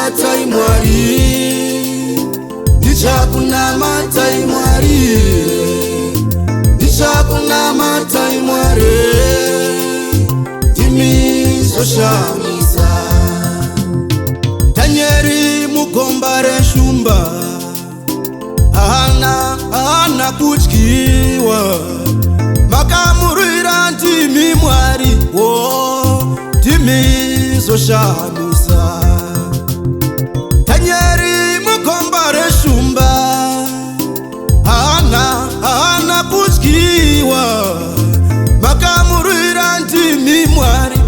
ndichakunamatai Mwari, ndichakunamatai Mwari, ndichakunamatai Mwari, ndimizoshamisa. Danieri mugomba reshumba, hana kutyiwa, makamurwira ndimi Mwari, ndimizoshamisa. Danieri mugomba reshumba, hana kutyiwa, makamurwira ndimi Mwari,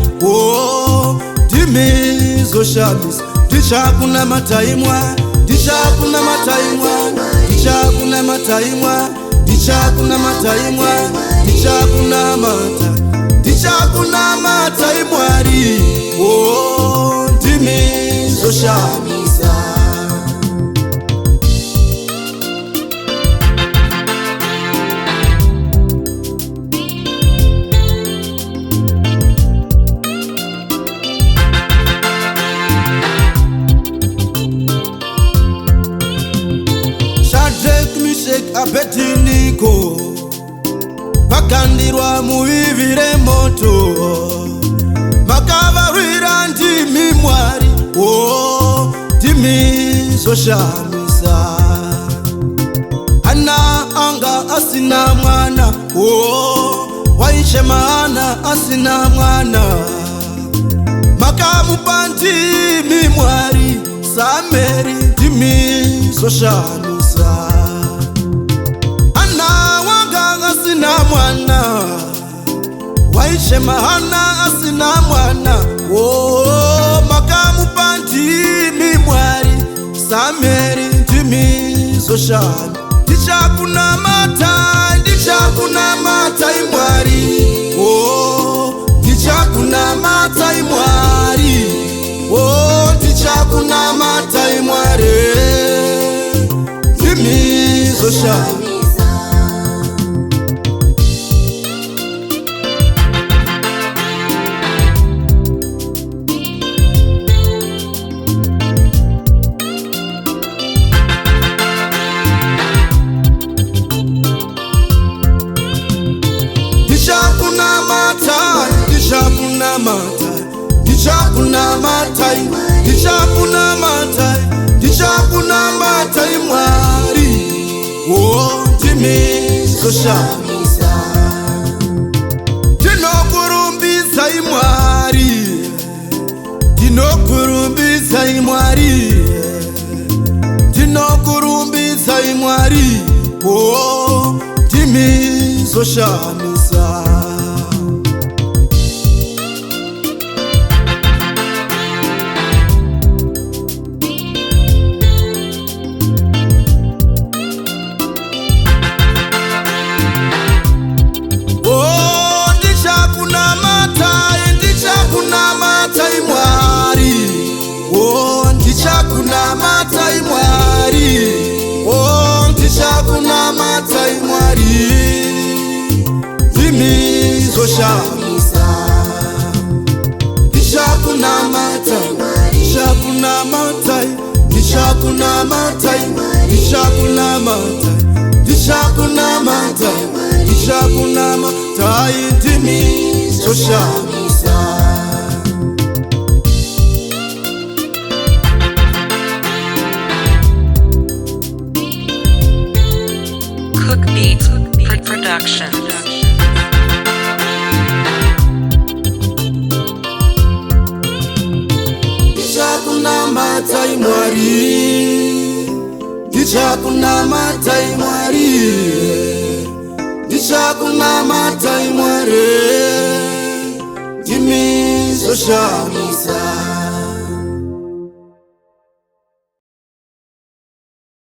ndimizoshamisa. Ndichakunamatai Mwari, ndichakunamatai Mwari, ndichakunamatai Mwari, ndichakunamatai Mwari, ndichakunamatai Mwari, ndimizoshamisa. Abednego vakandirwa muvivire moto, makavarwira ndimi Mwari, ndimizoshamisa. Hana anga asina mwana, waichema Hana asina mwana, makamupa ndimi Mwari, Sameri ndimizoshamisa. Asina mwana, waichema Hana asina mwana, makamupa ndimi Mwari, Sameri ndimizoshamisa. Ndichakunamatai, ndichakunamatai Mwari, ndichakunamatai Mwari, ndichakunamatai Mwari, ndimizoshamisa. Ndichakunamatai, ndichakunamatai Mwari, ndimizoshamisa. Ndinokurumbidzai Mwari, ndinokurumbidzai Mwari, ndinokurumbidzai Mwari, ndimizoshamisa. Ndichakunamatai Mwari, ndichakunamatai Mwari, ndimizoshamisa. Ndichakunamatai, ndichakunamatai, ndichakunamatai, ndichakunamatai, ndichakunamatai, ndichakunamatai, ndimizoshamisa. Cook Beat Production. Ndichakunamatai Mwari, ndichakunamatai Mwari, ndichakunamatai Mwari, ndimizoshamisa.